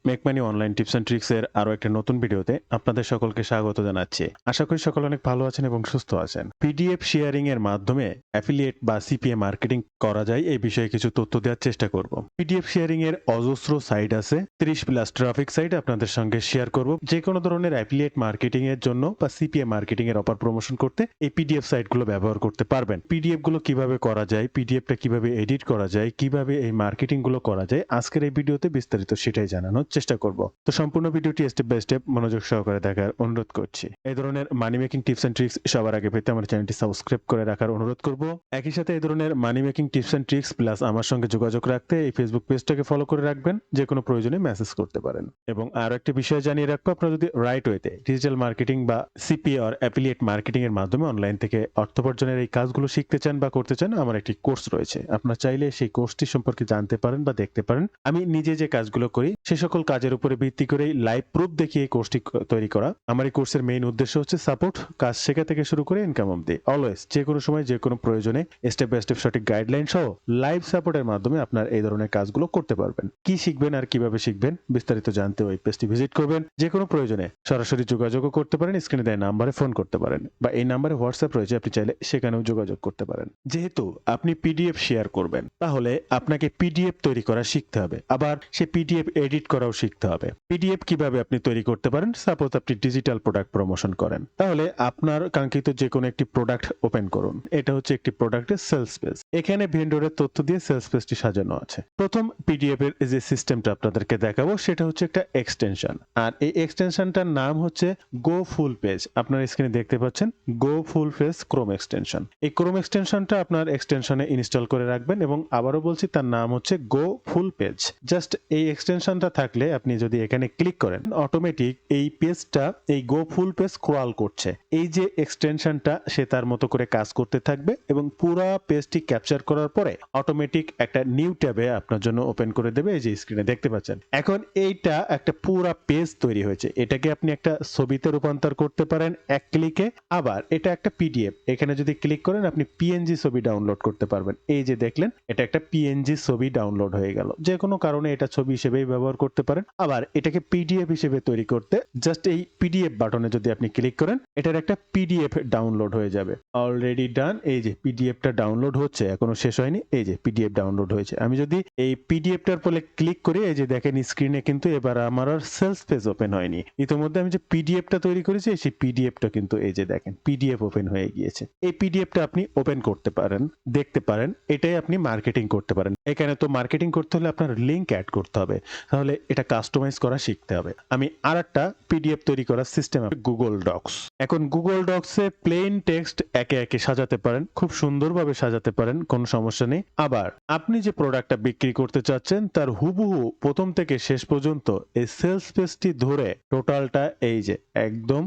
Make money online tips and tricks এর আরো একটা নতুন ভিডিওতে আপনাদের সকলকে স্বাগত জানাচ্ছি। আশা করি সকলে অনেক ভালো আছেন এবং সুস্থ আছেন। পিডিএফ শেয়ারিং এর মাধ্যমে অ্যাফিলিয়েট বা সিপিএ মার্কেটিং করা যায় এই বিষয়ে কিছু তথ্য দেওয়ার চেষ্টা করব। পিডিএফ শেয়ারিং এর অজস্র সাইট আছে, 30+ ট্রাফিক সাইট আপনাদের সঙ্গে শেয়ার করব। যে কোনো ধরনের অ্যাফিলিয়েট মার্কেটিং এর জন্য বা সিপিএ মার্কেটিং এর অফার প্রমোশন করতে এই পিডিএফ সাইটগুলো ব্যবহার করতে পারবেন। পিডিএফ গুলো কিভাবে করা যায়, পিডিএফটা কিভাবে এডিট করা যায়, কিভাবে এই মার্কেটিং গুলো করা যায়, আজকের এই ভিডিওতে বিস্তারিত সেটাই জানানোর চেষ্টা করব। তো সম্পূর্ণ ভিডিওটি স্টেপ বাই স্টেপ মনোযোগ সহকারে দেখার অনুরোধ করছি। এই ধরনের money making tips and tricks সবার আগে পেতে আমার চ্যানেলটি সাবস্ক্রাইব করে রাখার অনুরোধ করব। একই সাথে এই ধরনের money making tips and tricks plus আমার সঙ্গে যোগাযোগ রাখতে এই ফেসবুক পেজটাকে ফলো করে রাখবেন। যে কোনো প্রয়োজনে মেসেজ করতে পারেন। এবং আরো একটা বিষয় জানিয়ে রাখবো, আপনারা যদি রাইট ওয়েতে ডিজিটাল মার্কেটিং বা সিপিএ আর অ্যাফিলিয়েট মার্কেটিং এর মাধ্যমে অনলাইন থেকে অর্থ উপার্জনের এই কাজগুলো শিখতে চান বা করতে চান, আমার একটি কোর্স রয়েছে। আপনারা চাইলে সেই কোর্সটি সম্পর্কে জানতে পারেন বা দেখতে পারেন। আমি নিজে যে কাজগুলো করি সে সকল কাজের উপরে ভিত্তি করে লাইভ প্রুফ দেখিয়ে এই কোর্সটি তৈরি করা। আমার এই কোর্সের মেইন উদ্দেশ্য হচ্ছে সাপোর্ট, কাজ শেখা থেকে শুরু করে ইনকাম অবধি। অলওয়েজ যে কোনো সময় যে কোনো প্রয়োজনে স্টেপ বাই স্টেপ সঠিক গাইডলাইন সহ লাইভ সাপোর্টের মাধ্যমে আপনার এই ধরনের কাজগুলো করতে পারবেন। কি শিখবেন আর কিভাবে শিখবেন বিস্তারিত জানতে ওই পেজটি ভিজিট করবেন। যে কোনো প্রয়োজনে সরাসরি যোগাযোগও করতে পারেন, স্ক্রিনে দেওয়া নাম্বারে ফোন করতে পারেন বা এই নাম্বারে হোয়াটসঅ্যাপ রয়েছে, আপনি চাইলে সেখানেও যোগাযোগ করতে পারেন। যেহেতু আপনি পিডিএফ শেয়ার করবেন, তাহলে আপনাকে পিডিএফ তৈরি করা শিখতে হবে, আবার সে পিডিএফ এডিট করাও শিখতে হবে। পিডিএফ কিভাবে আপনি তৈরি করতে পারেন, সাপোজ আপনি ডিজিটাল প্রোডাক্ট প্রমোশন করেন, তাহলে আপনার কাঙ্ক্ষিত যে কোনো একটি প্রোডাক্ট ওপেন করুন। এটা হচ্ছে একটি প্রোডাক্টের সেলস পেজ। এখানে ভেন্ডরের তথ্য দিয়ে সেলস পেজটি সাজানো আছে। প্রথম পিডিএফ এর যে সিস্টেমটা আপনাদেরকে দেখাবো সেটা হচ্ছে একটা এক্সটেনশন, আর এই এক্সটেনশনটার নাম হচ্ছে গো ফুল পেজ। আপনার স্ক্রিনে দেখতে পাচ্ছেন গো ফুল পেজ ক্রোম এক্সটেনশন। এই ক্রোম এক্সটেনশনটা আপনার এক্সটেনশনে ইনস্টল করে রাখবেন এবং আবারও বলছি তার নাম হচ্ছে গো ফুল পেজ। জাস্ট এই এক্সটেনশনটা থাকলে আপনি যদি এখানে ক্লিক করেন, অটোমেটিক এই পেজটা এই গো ফুল পেজ স্ক্রল করছে। এই যে এক্সটেনশনটা সে তার মতো করে কাজ করতে থাকবে এবং পুরো পেজটি ক্যাপচার করার পরে অটোমেটিক একটা নিউ ট্যাবে আপনার জন্য ওপেন করে দেবে। এই যে স্ক্রিনে দেখতে পাচ্ছেন, এখন এইটা একটা পুরো পেজ তৈরি হয়েছে। এটাকে আপনি একটা ছবিতে রূপান্তর করতে পারেন এক ক্লিকে, আবার এটা একটা পিডিএফ। এখানে যদি ক্লিক করেন আপনি পিএনজি ছবি ডাউনলোড করতে পারবেন। এই যে দেখলেন, এটা একটা পিএনজি ছবি ডাউনলোড হয়ে গেল। যে কোনো কারণে এটা ছবি হিসেবেই ব্যবহার করতে পারেন। আবার এটাকে পিডিএফ হিসেবে তৈরি করতে জাস্ট এই পিডিএফ বাটনে যদি আপনি ক্লিক করেন, এটার একটা পিডিএফ ডাউনলোড হয়ে যাবে। Already done. এই যে পিডিএফটা ডাউনলোড হচ্ছে, এখনো শেষ হয়নি। এই যে পিডিএফ ডাউনলোড হয়েছে। আমি যদি এই পিডিএফটার পরে ক্লিক করি, এই যে দেখেন স্ক্রিনে কিন্তু এবার আমার আর সেলস পেজ ওপেন হয়নি। ইতিমধ্যে আমি যে পিডিএফটা তৈরি করেছি সেই পিডিএফটা কিন্তু এই যে দেখেন পিডিএফ ওপেন হয়ে গিয়েছে। এই পিডিএফটা আপনি ওপেন করতে পারেন, দেখতে পারেন। এটাই আপনি মার্কেটিং করতে পারেন। এখানে তো মার্কেটিং করতে হলে আপনার লিংক অ্যাড করতে হবে, তাহলে এটা কাস্টমাইজ করা শিখতে হবে। আমি আরেকটা পিডিএফ তৈরি করার সিস্টেম, গুগল ডক্স। এখন গুগল ডক্সে প্লেন টেক্সট একে একে সাজাতে পারেন, খুব সুন্দরভাবে সাজাতে পারেন, কোনো সমস্যা নেই। আবার আপনি যে প্রোডাক্টটা বিক্রি করতে চাচ্ছেন তার হুবহু প্রথম থেকে শেষ পর্যন্ত এই সেলস পেজটি ধরে টোটালটা এই যে একদম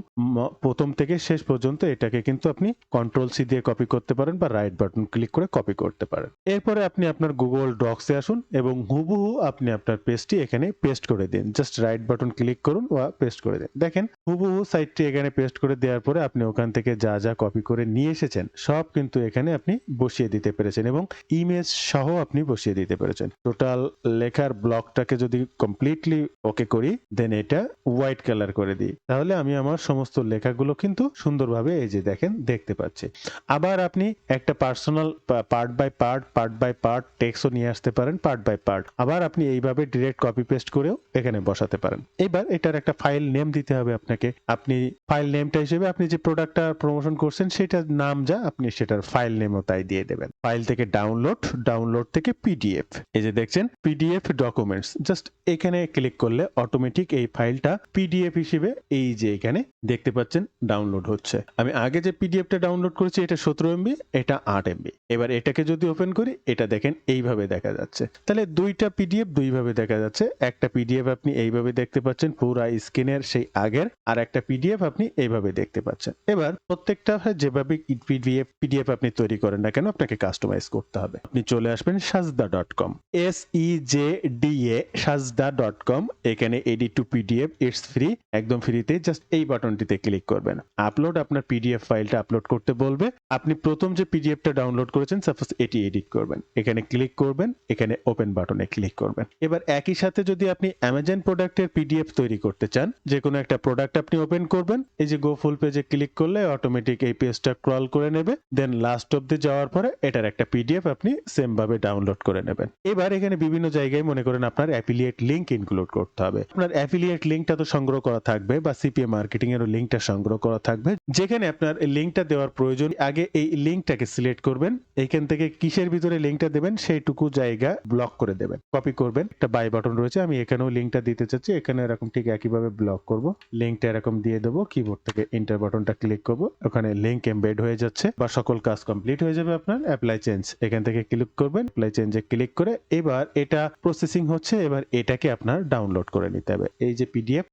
প্রথম থেকে শেষ পর্যন্ত এটাকে কিন্তু আপনি কন্ট্রোল-সি দিয়ে কপি করতে পারেন বা রাইট বাটন ক্লিক করে কপি করতে পারেন। এরপরে আপনি আপনার গুগল ডক্সে আসুন এবং হুবহু আপনি আপনার পেজটি এখানে পেস্ট করে দিন। জাস্ট রাইট বাটন ক্লিক করুন বা পেস্ট করে দিন। দেখেন হুবহু সাইটটি এখানে পেস্ট করে দেওয়ার পরে আপনি ওখান থেকে যা যা কপি করে নিয়ে এসেছেন সব কিন্তু এখানে আপনি বসিয়ে দিতে পেরেছেন এবং ইমেজ সহ আপনি বসিয়ে দিতে পেরেছেন। টোটাল লেখার ব্লকটাকে যদি কমপ্লিটলি ওকে করি, দেন এটা হোয়াইট কালার করে দিই, তাহলে আমি আমার সমস্ত লেখাগুলো কিন্তু সুন্দরভাবে এই যে দেখেন দেখতে পাচ্ছি। আবার আপনি একটা পার্সোনাল পার্ট বাই পার্ট টেক্সটও নিয়ে আসতে পারেন, পার্ট বাই পার্ট। আবার আপনি এইভাবে ডিরেক্ট কপি পেস্ট করেও এখানে বসাতে পারেন। এবার এটার একটা ফাইল নেম দিতে হবে আপনাকে। আপনি ফাইল নেমটা হিসেবে আপনি যে প্রোডাক্টটা প্রমোশন করছেন সেটার নাম যা, আপনি সেটার ফাইল নেমও তাই দিয়ে দেবেন। ফাইল থেকে ডাউনলোড থেকে পিডিএফ। এই যে দেখছেন পিডিএফ ডকুমেন্টস, জাস্ট এখানে ক্লিক করলে অটোমেটিক এই ফাইলটা পিডিএফ হিসেবে এই যে এখানে দেখতে পাচ্ছেন ডাউনলোড হচ্ছে। আমি আগে যে পিডিএফটা ডাউনলোড করেছি এটা 17 এমবি, এটা 8 এমবি। এবার এটাকে যদি ওপেন করি, এটা দেখেন এইভাবে দেখা যাচ্ছে। তাহলে দুইটা পিডিএফ দুইভাবে দেখা যাচ্ছে। একটা পিডিএফ আপনি এইভাবে দেখতে পাচ্ছেন পুরো স্ক্রিনের সেই আগের, আর একটা পিডিএফ আপনি এইভাবে দেখতে পাচ্ছেন। এবার প্রত্যেকটা যেভাবে পিডিএফ আপনি তৈরি করেন না কেন, আপনাকে কাস্টমাইজ করতে হবে। আপনি চলে আসবেন sajda.com, SEJDA sajda.com। এখানে edit two PDF, it's free, একদম ফ্রিতে। জাস্ট এই বাটনটিতে ক্লিক করবেন। আপলোড, আপনার পিডিএফ ফাইলটা আপলোড করতে বলবে। আপনি প্রথম যে পিডিএফটা ডাউনলোড করেছেন সাপোজ এটি এডিট করবেন, এখানে ক্লিক করবেন, এখানে ওপেন বাটনে ক্লিক করবেন। এবার একই সাথে যদি আপনি আপনি অ্যামাজন প্রোডাক্টের পিডিএফ তৈরি করতে চান, যে কোনো একটা প্রোডাক্ট আপনি ওপেন করবেন, এই যে গো ফুল পেজে ক্লিক করলে অটোমেটিক এই পেজটা ক্রল করে নেবে, দেন লাস্ট অব্দি যাওয়ার পরে এটার একটা পিডিএফ আপনি সেম ভাবে ডাউনলোড করে নেবেন। এবার এখানে বিভিন্ন জায়গায় মনে করেন আপনার অ্যাফিলিয়েট লিংক ইনক্লুড করতে হবে। আপনার অ্যাফিলিয়েট লিংকটা তো সংগ্রহ করা থাকবে বা সিপিএ মার্কেটিং এরও লিংকটা সংগ্রহ করা থাকবে। যেখানে আপনার লিংকটা দেওয়ার প্রয়োজন, আগে এই লিংকটাকে সিলেক্ট করবেন, এইখান থেকে কিসের ভিতরে লিংকটা দেবেন সেইটুকু জায়গা ব্লক করে দেবেন, কপি করবেন। একটা বাই বাটন রয়েছে, আমি এখানেও লিংকটা দিতে চাচ্ছি, এখানে এরকম ঠিক একইভাবে ব্লক করব, লিংকটা এরকম দিয়ে দেবো, কিবোর্ড থেকে এন্টার বাটনটা ক্লিক করব, ওখানে লিংক এমবেড হয়ে যাচ্ছে বা সকল কাজ কমপ্লিট হয়ে যাবে। আপনার অ্যাপ্লাই চেঞ্জ এখান থেকে ক্লিক করবেন, অ্যাপ্লাই চেঞ্জে ক্লিক করে এবার এটা প্রসেসিং হচ্ছে, এবার এটাকে আপনার ডাউনলোড করে নিতে হবে। এই যে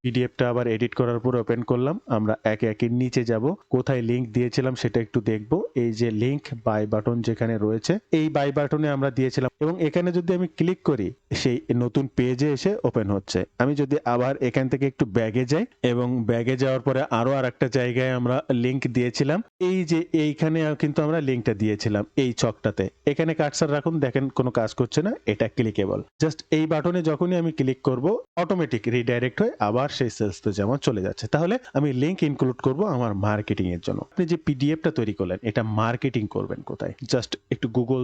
পিডিএফটা আবার এডিট করার পর ওপেন করলাম, আমরা একে একে নিচে যাব, কোথায় লিংক দিয়েছিলাম সেটা একটু দেখব। এই যে লিংক বাই বাটন যেখানে রয়েছে, এই বাই বাটনে আমরা দিয়েছিলাম এবং এখানে যদি আমি ক্লিক করি সেই নতুন পেজে এসে ওপেন হচ্ছে। আমি যদি আবার এখান থেকে একটু ব্যাগে যাই এবং ব্যাগে যাওয়ার পরে আরো আরেকটা জায়গায় আমরা লিংক দিয়েছিলাম, এই যে এইখানে কিন্তু আমরা লিংকটা দিয়েছিলাম এই ছকটাতে, এখানে কার্সার রাখুন, দেখেন কোনো কাজ করছে না, এটা ক্লিকেবল। জাস্ট এই বাটনে যখনই আমি ক্লিক করব অটোমেটিক রিডাইরেক্ট হয়ে আবার সেই সেলস পেজে আমার চলে যাচ্ছে। তাহলে আমি লিংক ইনক্লুড করব আমার মার্কেটিং এর জন্য। আপনি যে পিডিএফটা তৈরি করলেন এটা মার্কেটিং করবেন কোথায়, জাস্ট একটু গুগল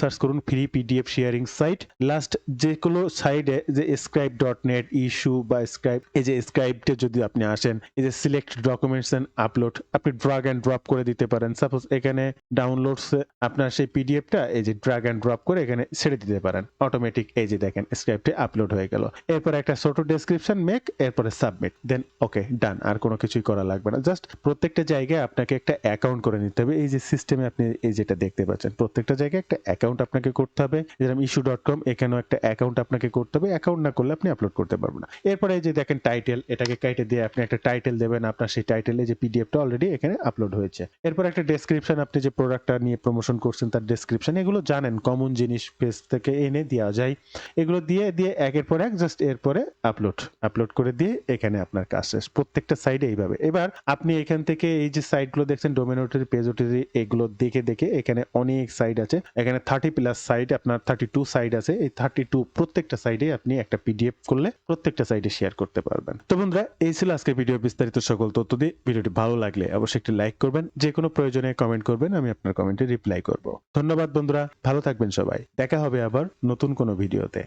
সার্চ করুন free PDF sharing site. Last যে কোনো সাইডে যে scribe.net ইস্যু বা স্ক্রাইব, এই যে স্ক্রাইবতে যদি আপনি আসেন, এই যে সিলেক্ট ডকুমেন্টস এন্ড আপলোড, আপনি ড্রাগ এন্ড ড্রপ করে দিতে পারেন। সাপোজ এখানে ডাউনলোডস আপনার সেই পিডিএফটা এই যে ড্রাগ এন্ড ড্রপ করে এখানে ছেড়ে দিতে পারেন, অটোমেটিক এই যে দেখেন স্ক্রাইবতে আপলোড হয়ে গেল। এরপর একটা ছোট ডেসক্রিপশন মেক, এরপরে সাবমিট, দেন ওকে ডান। আর কোনো কিছুই করা লাগবে না, জাস্ট প্রত্যেকটা জায়গায় আপনাকে একটা অ্যাকাউন্ট করে নিতে হবে। এই যে সিস্টেমে আপনি এই যেটা দেখতে পাচ্ছেন, প্রত্যেকটা জায়গায় একটা অ্যাকাউন্ট আপনাকে করতে হবে। যেরকম issue.com, এখানেও একটা অ্যাকাউন্ট আপনাকে করতে হবে, অ্যাকাউন্ট না করলে আপনি আপলোড করতে পারবেন না। এরপরে এই যে দেখেন টাইটেল, এটাকে কেটে দিয়ে আপনি একটা টাইটেল দেবেন, আপনার সেই টাইটেলে যে পিডিএফটা অলরেডি এখানে আপলোড হয়েছে। এরপর একটা ডেসক্রিপশন, আপনি যে প্রোডাক্টটা নিয়ে প্রমোশন করছেন তার ডেসক্রিপশন, এগুলো জানেন কমন জিনিস পেজ থেকে এনে দেওয়া যায়, এগুলো দিয়ে একের পর এক জাস্ট এরপরে আপলোড করে দিয়ে এখানে আপনার কাজ শেষ। প্রত্যেকটা সাইডে এইভাবে। এবার আপনি এখান থেকে এই যে সাইটগুলো দেখছেন ডোমেনোটারি, পেজোটারি, এগুলো দেখে এখানে অনেক সাইট আছে, এখানে 30+ সাইট, আপনার 32 সাইট আছে। এই 32 প্রত্যেকটা সাইডে আপনি একটা পিডিএফ করলে প্রত্যেকটা সাইডে শেয়ার করতে পারবেন। তো বন্ধুরা, এই ছিল আজকের ভিডিও বিস্তারিত সকল তথ্য দিয়ে। ভিডিওটি ভালো লাগলে অবশ্যই একটি লাইক করবেন, যে কোনো প্রয়োজনে কমেন্ট করবেন, আমি আপনার কমেন্টে রিপ্লাই করব। ধন্যবাদ বন্ধুরা, ভালো থাকবেন সবাই, দেখা হবে আবার নতুন কোনো ভিডিওতে।